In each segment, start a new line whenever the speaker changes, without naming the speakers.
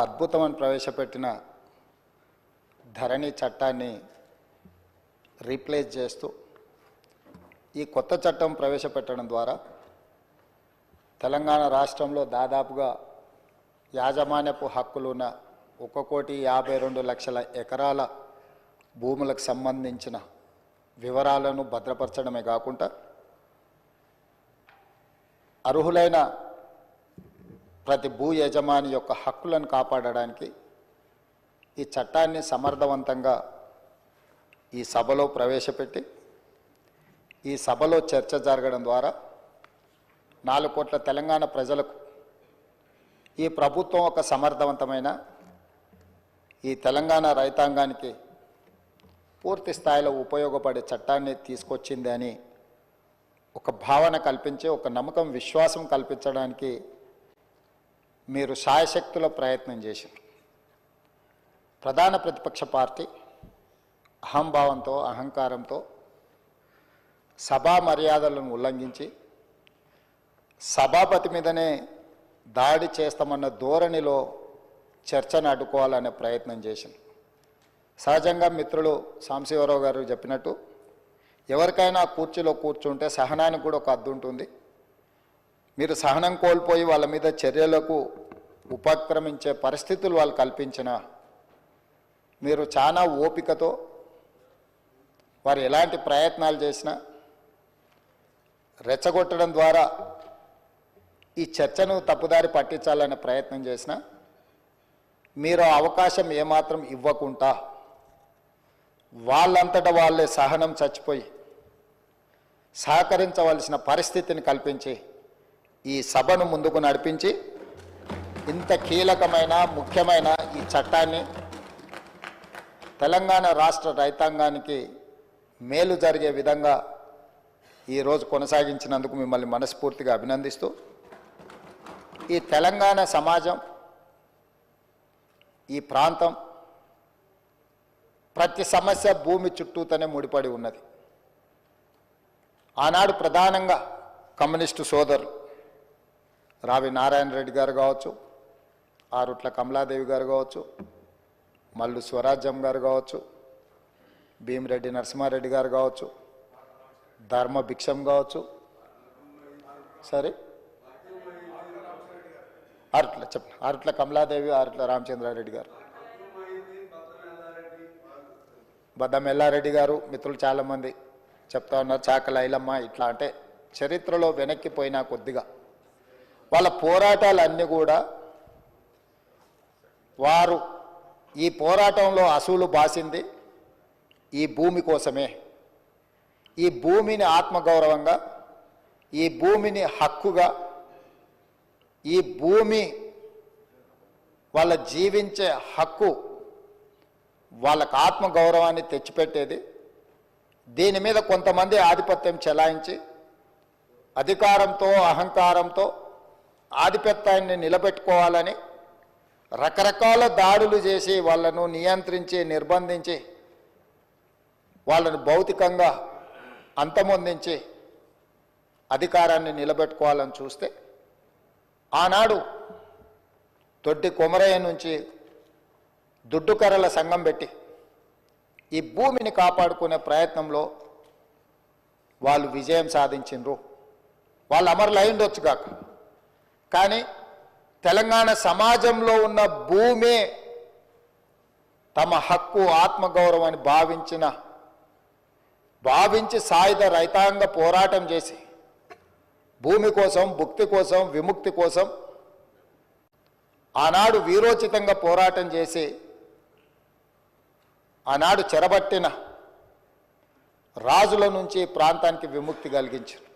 అద్భుతమని ప్రవేశపెట్టిన ధరణి చట్టాన్ని రీప్లేస్ చేస్తూ ఈ కొత్త చట్టం ప్రవేశపెట్టడం ద్వారా తెలంగాణ రాష్ట్రంలో దాదాపుగా యాజమాన్యపు హక్కులున్న 1,52,00,000 ఎకరాల భూములకు సంబంధించిన వివరాలను భద్రపరచడమే కాకుండా అర్హులైన ప్రతి భూ యజమాని యొక్క హక్కులను కాపాడడానికి ఈ చట్టాన్ని సమర్థవంతంగా ఈ సభలో ప్రవేశపెట్టి ఈ సభలో చర్చ జరగడం ద్వారా 4 కోట్ల తెలంగాణ ప్రజలకు ఈ ప్రభుత్వం ఒక సమర్థవంతమైన ఈ తెలంగాణ రైతాంగానికి పూర్తి స్థాయిలో ఉపయోగపడే చట్టాన్ని తీసుకొచ్చింది అని ఒక భావన కల్పించి ఒక నమ్మకం విశ్వాసం కల్పించడానికి మీరు శాయశక్తుల ప్రయత్నం చేశారు. ప్రధాన ప్రతిపక్ష పార్టీ అహంభావంతో అహంకారంతో సభా మర్యాదలను ఉల్లంఘించి సభాపతి మీదనే దాడి చేస్తామన్న ధోరణిలో చర్చను అడ్డుకోవాలనే ప్రయత్నం చేసింది. సహజంగా మిత్రులు సాంబశివరావు గారు చెప్పినట్టు ఎవరికైనా కుర్చీలో కూర్చుంటే సహనానికి కూడా ఒక హద్దు ఉంటుంది. మీరు సహనం కోల్పోయి వాళ్ళ మీద చర్యలకు ఉపక్రమించే పరిస్థితులు వాళ్ళు కల్పించిన మీరు చాలా ఓపికతో వారు ఎలాంటి ప్రయత్నాలు చేసినా రెచ్చగొట్టడం ద్వారా ఈ చర్చను తప్పుదారి పట్టించాలనే ప్రయత్నం చేసినా మీరు అవకాశం ఏమాత్రం ఇవ్వకుండా వాళ్ళంతటా వాళ్ళే సహనం చచ్చిపోయి సహకరించవలసిన పరిస్థితిని కల్పించి ఈ సభను ముందుకు నడిపించి ఇంత కీలకమైన ముఖ్యమైన ఈ చట్టాన్ని తెలంగాణ రాష్ట్ర రైతాంగానికి మేలు జరిగే విధంగా ఈరోజు కొనసాగించినందుకు మిమ్మల్ని మనస్ఫూర్తిగా అభినందిస్తూ ఈ తెలంగాణ సమాజం ఈ ప్రాంతం ప్రతి సమస్య భూమి చుట్టూతోనే ముడిపడి ఉన్నది. ఆనాడు ప్రధానంగా కమ్యూనిస్టు సోదరులు రావి నారాయణ రెడ్డి గారు కావచ్చు, ఆరుట్ల కమలాదేవి గారు కావచ్చు, మల్లు స్వరాజ్యం గారు కావచ్చు, భీమిరెడ్డి నరసింహారెడ్డి గారు కావచ్చు, ధర్మ భిక్షం కావచ్చు, సరే ఆరుట్ల కమలాదేవి, ఆరుట్ల రామచంద్రారెడ్డి గారు, బద్దం ఎల్లారెడ్డి గారు, మిత్రులు చాలామంది చెప్తా ఉన్నారు, చాకల ఐలమ్మ, ఇట్లా అంటే చరిత్రలో వెనక్కిపోయినా కొద్దిగా వాళ్ళ పోరాటాలన్నీ కూడా వారు ఈ పోరాటంలో అసూలు బాసింది ఈ భూమి కోసమే. ఈ భూమిని ఆత్మగౌరవంగా, ఈ భూమిని హక్కుగా, ఈ భూమి వాళ్ళ జీవించే హక్కు వాళ్ళకు ఆత్మగౌరవాన్ని తెచ్చిపెట్టేది. దీని మీద కొంతమంది ఆధిపత్యం చెలాయించి అధికారంతో అహంకారంతో ఆధిపత్యాన్ని నిలబెట్టుకోవాలని రకరకాల దాడులు చేసి వాళ్ళను నియంత్రించి నిర్బంధించి వాళ్ళను భౌతికంగా అంతమొందించి అధికారాన్ని నిలబెట్టుకోవాలని చూస్తే ఆనాడు తొట్టి కొమరయ్య నుంచి దుడ్డుకర్రల సంఘం పెట్టి ఈ భూమిని కాపాడుకునే ప్రయత్నంలో వాళ్ళు విజయం సాధించిండ్రు. వాళ్ళు అమరులు అయిండొచ్చు కాక, కానీ తెలంగాణ సమాజంలో ఉన్న భూమే తమ హక్కు ఆత్మగౌరవాన్ని భావించి సాయుధ రైతాంగ పోరాటం చేసి భూమి కోసం, భుక్తి కోసం, విముక్తి కోసం ఆనాడు వీరోచితంగా పోరాటం చేసి ఆనాడు చెరబట్టిన రాజుల నుంచి ప్రాంతానికి విముక్తి కలిగించారు.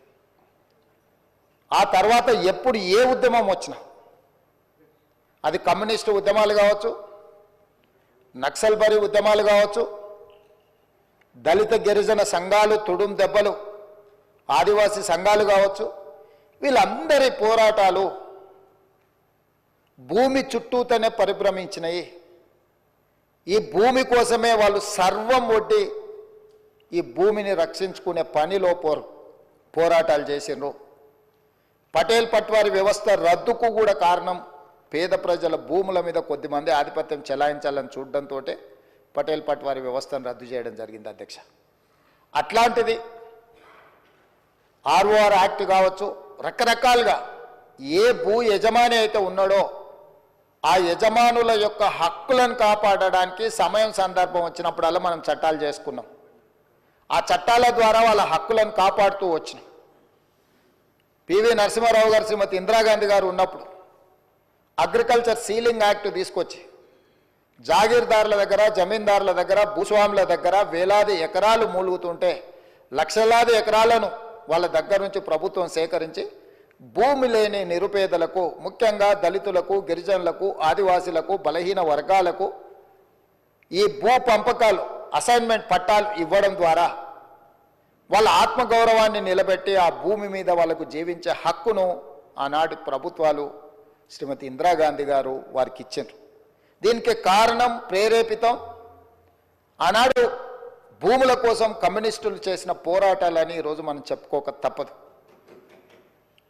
ఆ తర్వాత ఎప్పుడు ఏ ఉద్యమం వచ్చినా అది కమ్యూనిస్టు ఉద్యమాలు కావచ్చు, నక్సల్బరీ ఉద్యమాలు కావచ్చు, దళిత గిరిజన సంఘాలు, తుడుం దెబ్బలు ఆదివాసీ సంఘాలు కావచ్చు, వీళ్ళందరి పోరాటాలు భూమి చుట్టూతోనే పరిభ్రమించినాయి. ఈ భూమి కోసమే వాళ్ళు సర్వం ఒడ్డి ఈ భూమిని రక్షించుకునే పనిలో పోరాటాలు చేసిండ్రు. పటేల్ పట్వారి వ్యవస్థ రద్దుకు కూడా కారణం పేద ప్రజల భూముల మీద కొద్దిమంది ఆధిపత్యం చెలాయించాలని చూడడంతో పటేల్ పట్వారీ వ్యవస్థను రద్దు చేయడం జరిగింది అధ్యక్ష. అట్లాంటిది ఆర్ఓఆర్ యాక్ట్ కావచ్చు, రకరకాలుగా ఏ భూ యజమాని అయితే ఉన్నాడో ఆ యజమానుల యొక్క హక్కులను కాపాడడానికి సమయం సందర్భం వచ్చినప్పుడల్లా మనం చట్టాలు చేసుకున్నాం. ఆ చట్టాల ద్వారా వాళ్ళ హక్కులను కాపాడుతూ వచ్చినాం. పివి నరసింహారావు గారు, శ్రీమతి ఇందిరాగాంధీ గారు ఉన్నప్పుడు అగ్రికల్చర్ సీలింగ్ యాక్ట్ తీసుకొచ్చి జాగీర్దారుల దగ్గర, జమీందారుల దగ్గర, భూస్వాముల దగ్గర వేలాది ఎకరాలు మూలుగుతుంటే లక్షలాది ఎకరాలను వాళ్ళ దగ్గర నుంచి ప్రభుత్వం సేకరించి భూమి లేని నిరుపేదలకు, ముఖ్యంగా దళితులకు, గిరిజనులకు, ఆదివాసీలకు, బలహీన వర్గాలకు ఈ భూ పంపకాలు, అసైన్మెంట్ పట్టాలు ఇవ్వడం ద్వారా వాళ్ళ ఆత్మగౌరవాన్ని నిలబెట్టి ఆ భూమి మీద వాళ్ళకు జీవించే హక్కును ఆనాటి ప్రభుత్వాలు శ్రీమతి ఇందిరాగాంధీ గారు వారికి ఇచ్చారు. దీనికి కారణం, ప్రేరేపితం ఆనాడు భూముల కోసం కమ్యూనిస్టులు చేసిన పోరాటాలని ఈరోజు మనం చెప్పుకోక తప్పదు.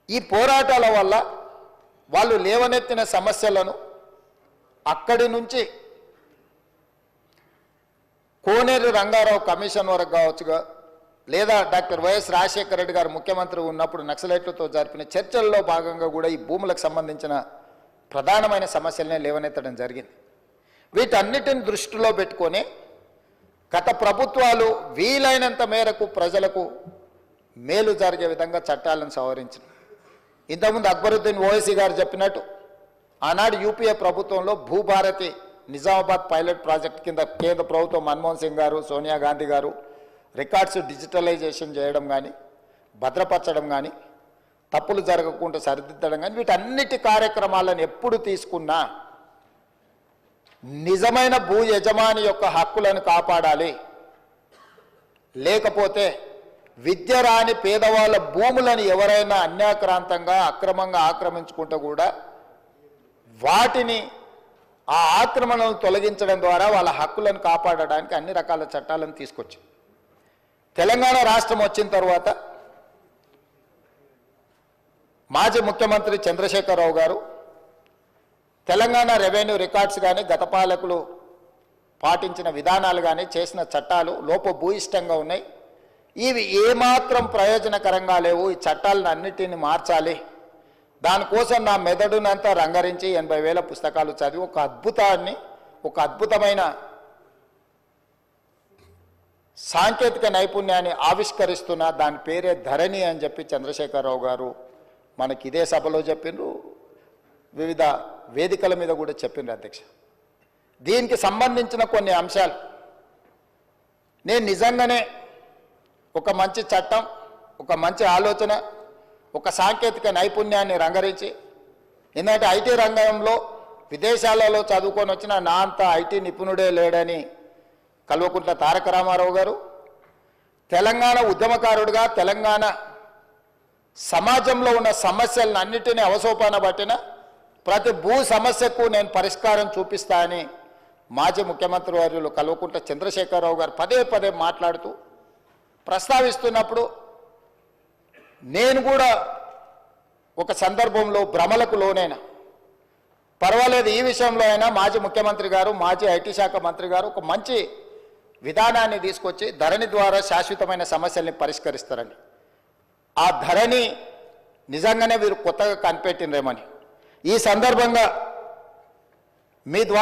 ఈ పోరాటాల వల్ల వాళ్ళు లేవనెత్తిన సమస్యలను అక్కడి నుంచి కోనేరు రంగారావు కమిషన్ వరకు కావచ్చుగా, లేదా డాక్టర్ వైఎస్ రాజశేఖర రెడ్డి గారు ముఖ్యమంత్రి ఉన్నప్పుడు నక్సలైట్లతో జరిపిన చర్చల్లో భాగంగా కూడా ఈ భూములకు సంబంధించిన ప్రధానమైన సమస్యలనే లేవనెత్తడం జరిగింది. వీటన్నిటిని దృష్టిలో పెట్టుకొని గత ప్రభుత్వాలు వీలైనంత మేరకు ప్రజలకు మేలు జరిగే విధంగా చట్టాలను సవరించిన. ఇంతకుముందు అక్బరుద్దీన్ ఓవైసీ గారు చెప్పినట్టు ఆనాడు యూపీఏ ప్రభుత్వంలో భూభారతి నిజామాబాద్ పైలట్ ప్రాజెక్ట్ కింద కేంద్ర ప్రభుత్వం మన్మోహన్ సింగ్ గారు, సోనియా గాంధీ గారు రికార్డ్స్ డిజిటలైజేషన్ చేయడం కానీ, భద్రపరచడం కానీ, తప్పులు జరగకుండా సరిదిద్దడం కానీ, వీటన్నిటి కార్యక్రమాలను ఎప్పుడు తీసుకున్నా నిజమైన భూ యజమాని యొక్క హక్కులను కాపాడాలి. లేకపోతే విద్య రాని పేదవాళ్ళ భూములను ఎవరైనా అన్యాక్రాంతంగా అక్రమంగా ఆక్రమించుకుంటూ కూడా వాటిని ఆ ఆక్రమణను తొలగించడం ద్వారా వాళ్ళ హక్కులను కాపాడడానికి అన్ని రకాల చట్టాలను తీసుకొచ్చి తెలంగాణ రాష్ట్రం వచ్చిన తర్వాత మాజీ ముఖ్యమంత్రి చంద్రశేఖరరావు గారు తెలంగాణ రెవెన్యూ రికార్డ్స్ కానీ, గత పాలకులు పాటించిన విధానాలు కానీ, చేసిన చట్టాలు లోపభూయిష్టంగా ఉన్నాయి. ఇవి ఏమాత్రం ప్రయోజనకరంగా లేవు. ఈ చట్టాలను అన్నిటిని మార్చాలి. దానికోసం నా మెదడునంతా రంగరించి 80,000 పుస్తకాలు చదివి ఒక అద్భుతమైన సాంకేతిక నైపుణ్యాన్ని ఆవిష్కరిస్తున్న దాని పేరే ధరణి అని చెప్పి చంద్రశేఖరరావు గారు మనకి ఇదే సభలో చెప్పిండ్రు, వివిధ వేదికల మీద కూడా చెప్పిండ్రు అధ్యక్ష. దీనికి సంబంధించిన కొన్ని అంశాలు నేను నిజంగానే ఒక మంచి చట్టం, ఒక మంచి ఆలోచన, ఒక సాంకేతిక నైపుణ్యాన్ని రంగరించి, ఎందుకంటే ఐటీ రంగంలో విదేశాలలో చదువుకొని వచ్చిన నా అంత ఐటీ నిపుణుడే లేడని కల్వకుంట్ల తారక రామారావు గారు, తెలంగాణ ఉద్యమకారుడిగా తెలంగాణ సమాజంలో ఉన్న సమస్యలను అన్నిటినీ అవసోపాన పట్టిన ప్రతి భూ సమస్యకు నేను పరిష్కారం చూపిస్తా అని మాజీ ముఖ్యమంత్రి వర్యులు కల్వకుంట్ల చంద్రశేఖరరావు గారు పదే పదే మాట్లాడుతూ ప్రస్తావిస్తున్నప్పుడు నేను కూడా ఒక సందర్భంలో భ్రమలకు లోనైనా, పర్వాలేదు ఈ విషయంలో అయినా మాజీ ముఖ్యమంత్రి గారు, మాజీ ఐటీ శాఖ మంత్రి గారు ఒక మంచి విధానాన్ని తీసుకొచ్చి ధరణి ద్వారా శాశ్వతమైన సమస్యల్ని పరిష్కరిస్తారని, ఆ ధరణి నిజంగానే వీరు కొత్తగా కనిపెట్టినరేమని ఈ సందర్భంగా మీ ద్వారా